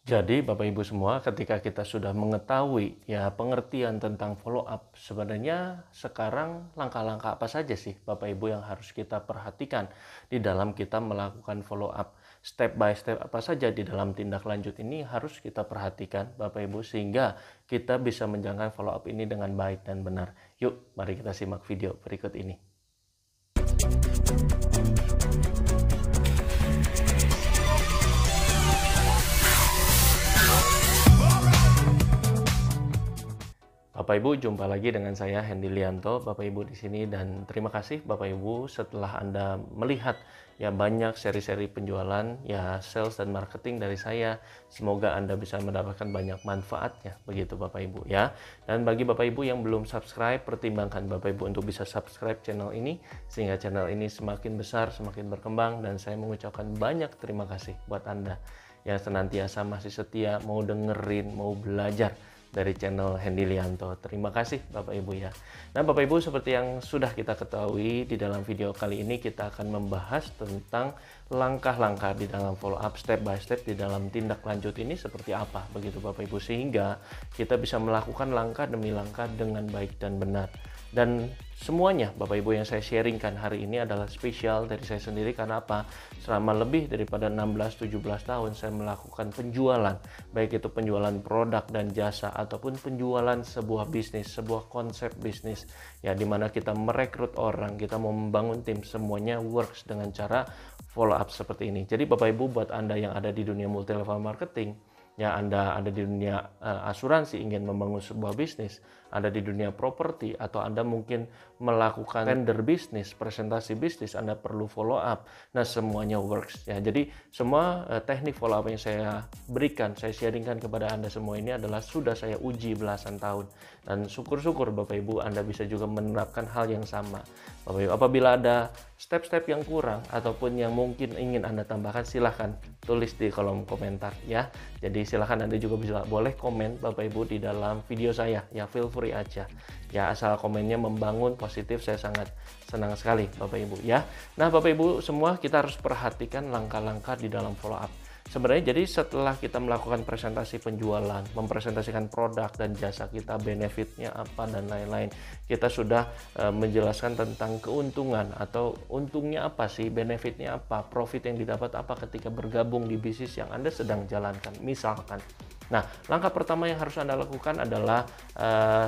Jadi Bapak Ibu semua, ketika kita sudah mengetahui ya pengertian tentang follow up, sebenarnya sekarang langkah-langkah apa saja sih Bapak Ibu yang harus kita perhatikan di dalam kita melakukan follow up? Step by step apa saja di dalam tindak lanjut ini harus kita perhatikan Bapak Ibu sehingga kita bisa menjalankan follow up ini dengan baik dan benar. Yuk, mari kita simak video berikut ini. Bapak Ibu, jumpa lagi dengan saya Hendy Lianto, Bapak Ibu di sini, dan terima kasih Bapak Ibu setelah Anda melihat ya banyak seri-seri penjualan ya sales dan marketing dari saya. Semoga Anda bisa mendapatkan banyak manfaatnya begitu Bapak Ibu ya. Dan bagi Bapak Ibu yang belum subscribe, pertimbangkan Bapak Ibu untuk bisa subscribe channel ini sehingga channel ini semakin besar, semakin berkembang, dan saya mengucapkan banyak terima kasih buat Anda yang senantiasa masih setia mau dengerin, mau belajar dari channel Hendy Lianto. Terima kasih Bapak Ibu ya. Nah Bapak Ibu, seperti yang sudah kita ketahui, di dalam video kali ini kita akan membahas tentang langkah-langkah di dalam follow up step by step di dalam tindak lanjut ini seperti apa begitu Bapak Ibu, sehingga kita bisa melakukan langkah demi langkah dengan baik dan benar. Dan semuanya Bapak Ibu yang saya sharingkan hari ini adalah spesial dari saya sendiri. Karena apa? Selama lebih daripada 16-17 tahun saya melakukan penjualan, baik itu penjualan produk dan jasa ataupun penjualan sebuah bisnis, sebuah konsep bisnis ya, dimana kita merekrut orang, kita mau membangun tim, semuanya works dengan cara follow up seperti ini. Jadi Bapak Ibu, buat Anda yang ada di dunia multi level marketing ya, Anda ada di dunia asuransi, ingin membangun sebuah bisnis, ada di dunia properti, atau Anda mungkin melakukan tender bisnis, presentasi bisnis, Anda perlu follow up. Nah, semuanya works ya. Jadi semua teknik follow up yang saya berikan, saya sharingkan kepada Anda semua ini adalah sudah saya uji belasan tahun. Dan syukur-syukur Bapak Ibu Anda bisa juga menerapkan hal yang sama. Bapak Ibu, apabila ada step-step yang kurang ataupun yang mungkin ingin Anda tambahkan, silahkan tulis di kolom komentar ya. Jadi silahkan Anda juga bisa boleh komen Bapak Ibu di dalam video saya ya, feel free aja ya, asal komennya membangun positif, saya sangat senang sekali Bapak Ibu ya. Nah Bapak Ibu semua, kita harus perhatikan langkah-langkah di dalam follow up. Sebenarnya jadi setelah kita melakukan presentasi penjualan, mempresentasikan produk dan jasa kita, benefitnya apa dan lain-lain, kita sudah menjelaskan tentang keuntungan atau untungnya apa sih, benefitnya apa, profit yang didapat apa ketika bergabung di bisnis yang Anda sedang jalankan misalkan. Nah, langkah pertama yang harus Anda lakukan adalah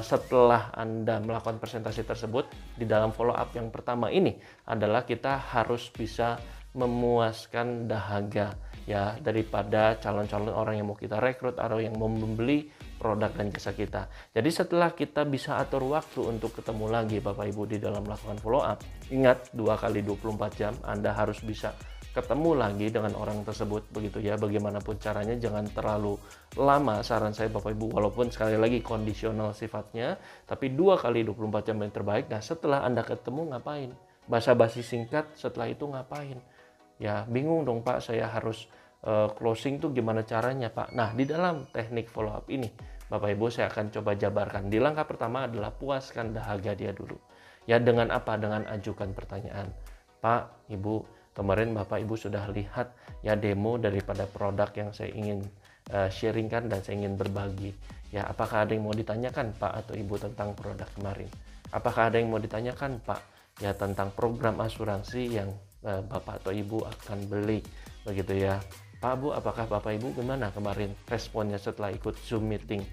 setelah Anda melakukan presentasi tersebut, di dalam follow up yang pertama ini adalah kita harus bisa memuaskan dahaga ya daripada calon-calon orang yang mau kita rekrut atau yang mau membeli produk dan jasa kita. Jadi setelah kita bisa atur waktu untuk ketemu lagi Bapak Ibu di dalam melakukan follow up, ingat 2 kali 24 jam Anda harus bisa ketemu lagi dengan orang tersebut begitu ya. Bagaimanapun caranya jangan terlalu lama, saran saya Bapak Ibu, walaupun sekali lagi kondisional sifatnya, tapi 2 kali 24 jam yang terbaik. Nah setelah Anda ketemu ngapain? Basa-basi singkat, setelah itu ngapain? Ya bingung dong Pak, saya harus closing tuh gimana caranya Pak? Nah di dalam teknik follow up ini Bapak Ibu saya akan coba jabarkan. Di langkah pertama adalah puaskan dahaga dia dulu. Ya dengan apa? Dengan ajukan pertanyaan. Pak, Ibu, kemarin Bapak Ibu sudah lihat ya demo daripada produk yang saya ingin sharingkan dan saya ingin berbagi. Ya apakah ada yang mau ditanyakan Pak atau Ibu tentang produk kemarin? Apakah ada yang mau ditanyakan Pak ya tentang program asuransi yang Bapak atau Ibu akan beli begitu ya. Pak Bu, apakah Bapak Ibu gimana kemarin responnya setelah ikut Zoom meeting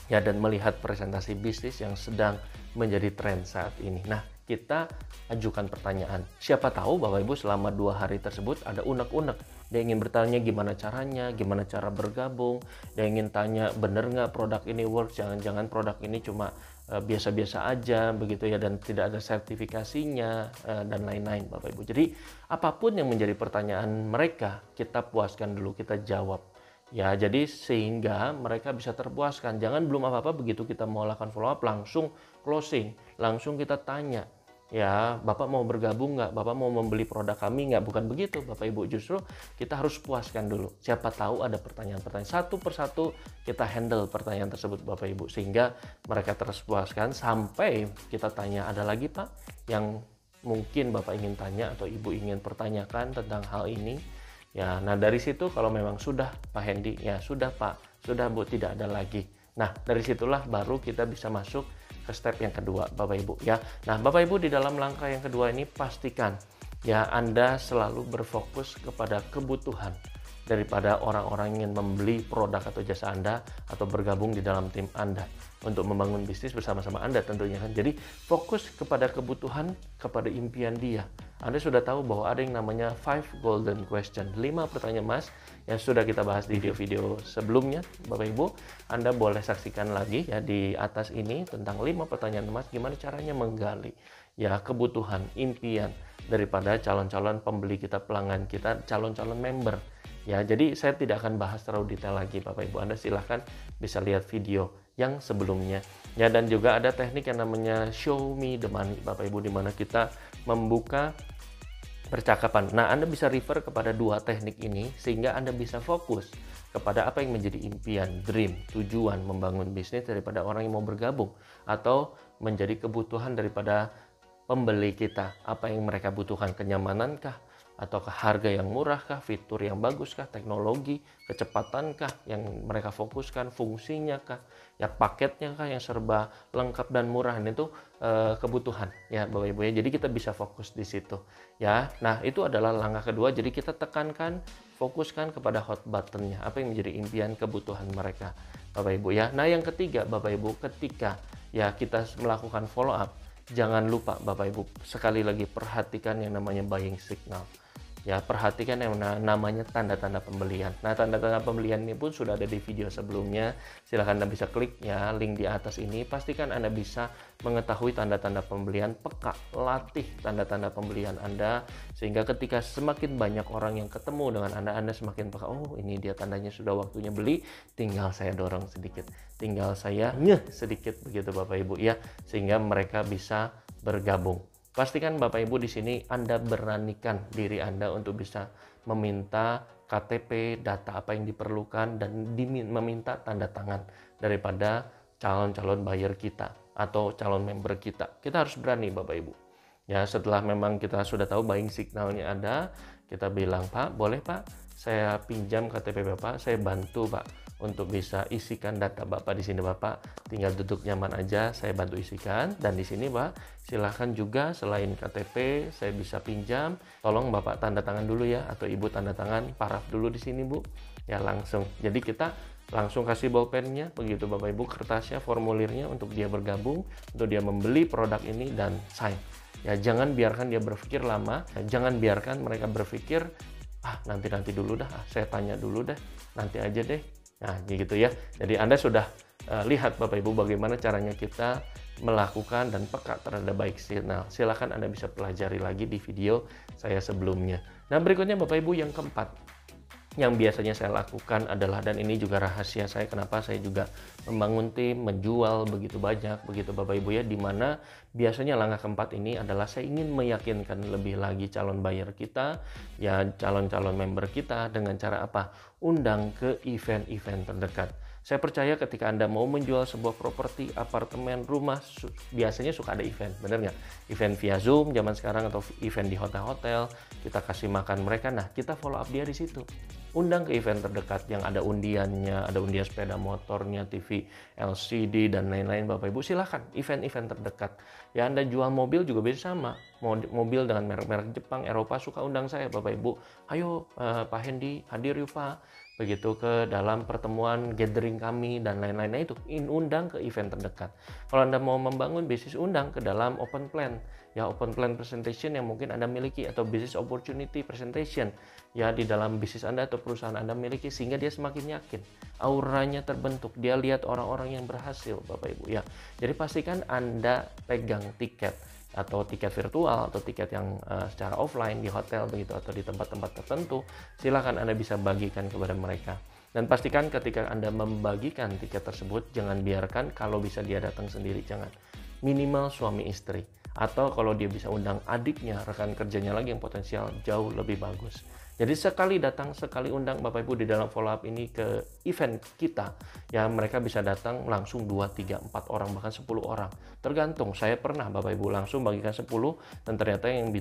ya dan melihat presentasi bisnis yang sedang menjadi tren saat ini. Nah kita ajukan pertanyaan, siapa tahu Bapak Ibu selama 2 hari tersebut ada unek-unek, dia ingin bertanya gimana caranya, gimana cara bergabung, dia ingin tanya bener nggak produk ini works, jangan-jangan produk ini cuma biasa-biasa aja begitu ya dan tidak ada sertifikasinya dan lain-lain Bapak Ibu. Jadi apapun yang menjadi pertanyaan mereka kita puaskan dulu, kita jawab ya, jadi sehingga mereka bisa terpuaskan. Jangan belum apa-apa begitu kita mau lakukan follow up langsung closing, langsung kita tanya ya, Bapak mau bergabung nggak, Bapak mau membeli produk kami nggak? Bukan begitu Bapak Ibu, justru kita harus puaskan dulu. Siapa tahu ada pertanyaan-pertanyaan, satu persatu kita handle pertanyaan tersebut Bapak Ibu, sehingga mereka terpuaskan sampai kita tanya, ada lagi Pak yang mungkin Bapak ingin tanya atau Ibu ingin pertanyakan tentang hal ini? Ya, nah dari situ kalau memang sudah Pak Hendy, ya sudah Pak, sudah Bu, tidak ada lagi. Nah, dari situlah baru kita bisa masuk ke step yang kedua, Bapak Ibu ya. Nah, Bapak Ibu di dalam langkah yang kedua ini pastikan ya Anda selalu berfokus kepada kebutuhan daripada orang-orang yang ingin membeli produk atau jasa Anda atau bergabung di dalam tim Anda untuk membangun bisnis bersama-sama Anda tentunya kan. Jadi fokus kepada kebutuhan, kepada impian dia. Anda sudah tahu bahwa ada yang namanya 5 golden question, 5 pertanyaan emas yang sudah kita bahas di video-video sebelumnya. Bapak Ibu, Anda boleh saksikan lagi ya di atas ini tentang 5 pertanyaan emas gimana caranya menggali ya kebutuhan, impian daripada calon-calon pembeli kita, pelanggan kita, calon-calon member. Ya, jadi saya tidak akan bahas terlalu detail lagi Bapak Ibu. Anda silahkan bisa lihat video yang sebelumnya. Ya, dan juga ada teknik yang namanya show me the money Bapak Ibu, di mana kita membuka percakapan. Nah, Anda bisa refer kepada dua teknik ini sehingga Anda bisa fokus kepada apa yang menjadi impian, dream, tujuan membangun bisnis daripada orang yang mau bergabung atau menjadi kebutuhan daripada pembeli kita. Apa yang mereka butuhkan, kenyamanankah? Ataukah harga yang murahkah, fitur yang baguskah, teknologi, kecepatankah yang mereka fokuskan, fungsinya kah, ya paketnya kah yang serba lengkap dan murah. Ini itu kebutuhan ya Bapak Ibu ya. Jadi kita bisa fokus di situ ya. Nah, itu adalah langkah kedua. Jadi kita tekankan, fokuskan kepada hot buttonnya, apa yang menjadi impian, kebutuhan mereka Bapak Ibu ya. Nah, yang ketiga Bapak Ibu, ketika ya kita melakukan follow up, jangan lupa Bapak Ibu sekali lagi perhatikan yang namanya buying signal. Ya, perhatikan yang namanya tanda-tanda pembelian. Nah, tanda-tanda pembelian ini pun sudah ada di video sebelumnya. Silahkan Anda bisa klik ya link di atas ini. Pastikan Anda bisa mengetahui tanda-tanda pembelian, peka, latih tanda-tanda pembelian Anda. Sehingga ketika semakin banyak orang yang ketemu dengan Anda semakin peka, oh ini dia tandanya sudah waktunya beli, tinggal saya dorong sedikit. Tinggal saya sedikit begitu Bapak Ibu ya. Sehingga mereka bisa bergabung. Pastikan Bapak Ibu di sini Anda beranikan diri Anda untuk bisa meminta KTP, data apa yang diperlukan, dan meminta tanda tangan daripada calon-calon buyer kita atau calon member kita. Kita harus berani Bapak Ibu. Ya, setelah memang kita sudah tahu buying signalnya ada, kita bilang, Pak, boleh Pak, saya pinjam KTP Bapak, saya bantu Pak untuk bisa isikan data Bapak di sini Bapak, tinggal duduk nyaman aja, saya bantu isikan. Dan di sini Pak, silahkan juga selain KTP saya bisa pinjam, tolong Bapak tanda tangan dulu ya, atau Ibu tanda tangan paraf dulu di sini Bu. Ya langsung. Jadi kita langsung kasih bolpennya begitu Bapak Ibu, kertasnya, formulirnya untuk dia bergabung, untuk dia membeli produk ini dan sign. Ya jangan biarkan dia berpikir lama, jangan biarkan mereka berpikir nanti dulu dah, saya tanya dulu deh, nanti aja deh. Nah, gitu ya. Jadi Anda sudah lihat Bapak Ibu bagaimana caranya kita melakukan dan peka terhadap buying signal. Silakan Anda bisa pelajari lagi di video saya sebelumnya. Nah, berikutnya Bapak Ibu yang keempat yang biasanya saya lakukan adalah, dan ini juga rahasia saya kenapa saya juga membangun tim, menjual begitu banyak begitu Bapak Ibu ya, dimana biasanya langkah keempat ini adalah saya ingin meyakinkan lebih lagi calon buyer kita ya, calon-calon member kita dengan cara apa? Undang ke event-event terdekat. Saya percaya ketika Anda mau menjual sebuah properti, apartemen, rumah, biasanya suka ada event, bener nggak? Event via Zoom zaman sekarang atau event di hotel-hotel, kita kasih makan mereka. Nah, kita follow up dia di situ. Undang ke event terdekat yang ada undiannya, ada undian sepeda motornya, TV LCD dan lain-lain Bapak Ibu. Silahkan event-event terdekat. Ya Anda jual mobil juga bisa sama. Mobil dengan merek-merek Jepang, Eropa, suka undang saya Bapak Ibu. Ayo Pak Hendy hadir yuk Pak. Begitu ke dalam pertemuan gathering kami dan lain-lainnya itu. Undang ke event terdekat. Kalau Anda mau membangun bisnis, undang ke dalam open plan. Ya open plan presentation yang mungkin Anda miliki, atau business opportunity presentation ya di dalam bisnis Anda atau perusahaan Anda miliki, sehingga dia semakin yakin, auranya terbentuk, dia lihat orang-orang yang berhasil Bapak Ibu ya. Jadi pastikan Anda pegang tiket atau tiket virtual atau tiket yang secara offline di hotel begitu atau di tempat-tempat tertentu. Silakan Anda bisa bagikan kepada mereka. Dan pastikan ketika Anda membagikan tiket tersebut, jangan biarkan kalau bisa dia datang sendiri, jangan. Minimal suami istri. Atau kalau dia bisa undang adiknya, rekan kerjanya lagi yang potensial, jauh lebih bagus. Jadi sekali datang, sekali undang Bapak Ibu di dalam follow up ini ke event kita, ya mereka bisa datang langsung 2, 3, 4 orang, bahkan 10 orang. Tergantung, saya pernah Bapak Ibu langsung bagikan 10 dan ternyata yang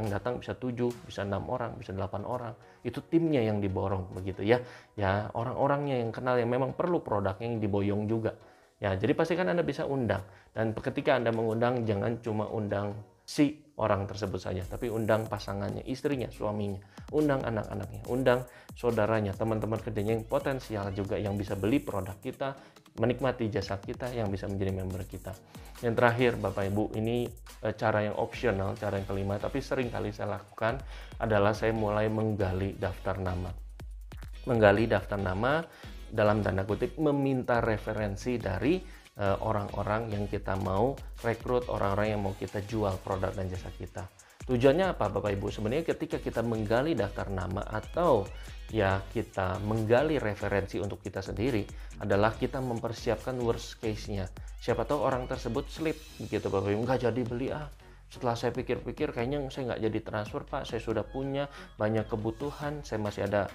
datang bisa 7, bisa 6 orang, bisa 8 orang. Itu timnya yang diborong begitu ya. Ya, orang-orangnya yang kenal yang memang perlu produknya yang diboyong juga. Ya, jadi pastikan Anda bisa undang. Dan ketika Anda mengundang, jangan cuma undang si orang tersebut saja, tapi undang pasangannya, istrinya, suaminya, undang anak-anaknya, undang saudaranya, teman-teman kerjanya yang potensial juga yang bisa beli produk kita, menikmati jasa kita, yang bisa menjadi member kita. Yang terakhir Bapak Ibu, ini cara yang opsional, cara yang kelima, tapi sering kali saya lakukan adalah saya mulai menggali daftar nama. Menggali daftar nama dalam tanda kutip meminta referensi dari orang-orang yang kita mau rekrut, orang-orang yang mau kita jual produk dan jasa kita. Tujuannya apa Bapak Ibu? Sebenarnya ketika kita menggali daftar nama atau ya kita menggali referensi untuk kita sendiri adalah kita mempersiapkan worst case-nya. Siapa tahu orang tersebut slip gitu Bapak Ibu, nggak jadi beli setelah saya pikir-pikir kayaknya saya nggak jadi transfer Pak, saya sudah punya banyak kebutuhan, saya masih ada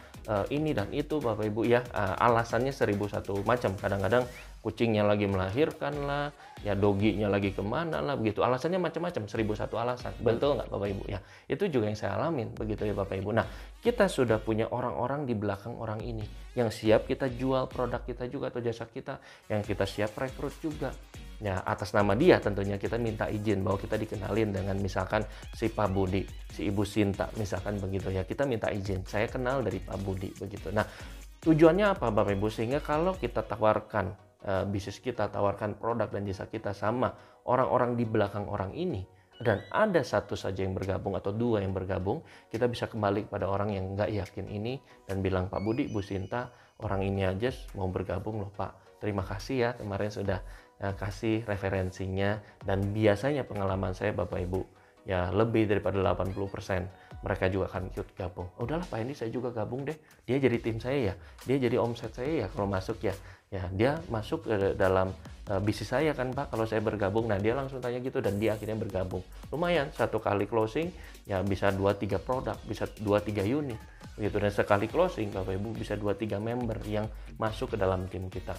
ini dan itu Bapak Ibu ya. Alasannya 1001 macam, kadang-kadang kucingnya lagi melahirkan lah, ya doginya lagi kemana lah begitu, alasannya macam-macam, 1001 alasan. Betul nggak Bapak Ibu ya? Itu juga yang saya alamin begitu ya Bapak Ibu. Nah, kita sudah punya orang-orang di belakang orang ini yang siap kita jual produk kita juga atau jasa kita, yang kita siap rekrut juga. Ya, atas nama dia tentunya kita minta izin bahwa kita dikenalin dengan misalkan si Pak Budi, si Ibu Sinta misalkan begitu ya. Kita minta izin, saya kenal dari Pak Budi begitu. Nah, tujuannya apa Bapak Ibu? Sehingga kalau kita tawarkan bisnis kita, tawarkan produk dan jasa kita sama orang-orang di belakang orang ini, dan ada satu saja yang bergabung atau dua yang bergabung, kita bisa kembali kepada orang yang nggak yakin ini dan bilang, Pak Budi, Bu Sinta, orang ini aja mau bergabung loh Pak. Terima kasih ya kemarin sudah kasih referensinya, dan biasanya pengalaman saya Bapak Ibu ya lebih daripada 80% mereka juga akan ikut gabung. Udahlah Pak ini saya juga gabung deh, dia jadi tim saya ya, dia jadi omset saya ya kalau masuk ya, dia masuk ke dalam bisnis saya kan Pak kalau saya bergabung. Nah dia langsung tanya gitu dan dia akhirnya bergabung. Lumayan, satu kali closing ya bisa 2-3 produk, bisa 2-3 unit begitu, dan sekali closing Bapak Ibu bisa 2-3 member yang masuk ke dalam tim kita.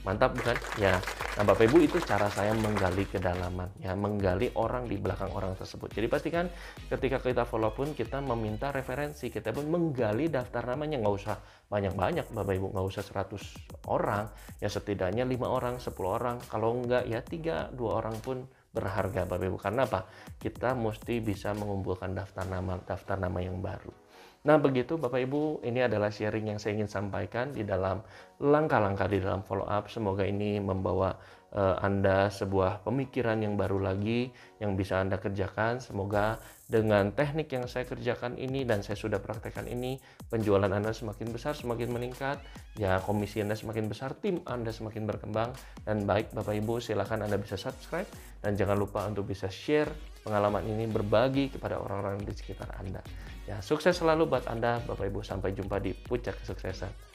Mantap bukan? Ya. Nah Bapak Ibu, itu cara saya menggali kedalaman, ya, menggali orang di belakang orang tersebut. Jadi pastikan ketika kita follow pun kita meminta referensi, kita pun menggali daftar namanya, nggak usah banyak-banyak Bapak Ibu, nggak usah 100 orang, ya setidaknya 5 orang, 10 orang, kalau enggak ya 3, 2 orang pun berharga Bapak Ibu. Karena apa? Kita mesti bisa mengumpulkan daftar nama yang baru. Nah begitu Bapak Ibu, ini adalah sharing yang saya ingin sampaikan di dalam langkah-langkah di dalam follow up. Semoga ini membawa Anda sebuah pemikiran yang baru lagi yang bisa Anda kerjakan. Semoga dengan teknik yang saya kerjakan ini dan saya sudah praktekkan ini, penjualan Anda semakin besar, semakin meningkat, ya komisi Anda semakin besar, tim Anda semakin berkembang. Dan baik Bapak Ibu, silakan Anda bisa subscribe dan jangan lupa untuk bisa share pengalaman ini, berbagi kepada orang-orang di sekitar Anda. Ya, sukses selalu buat Anda Bapak Ibu, sampai jumpa di puncak kesuksesan.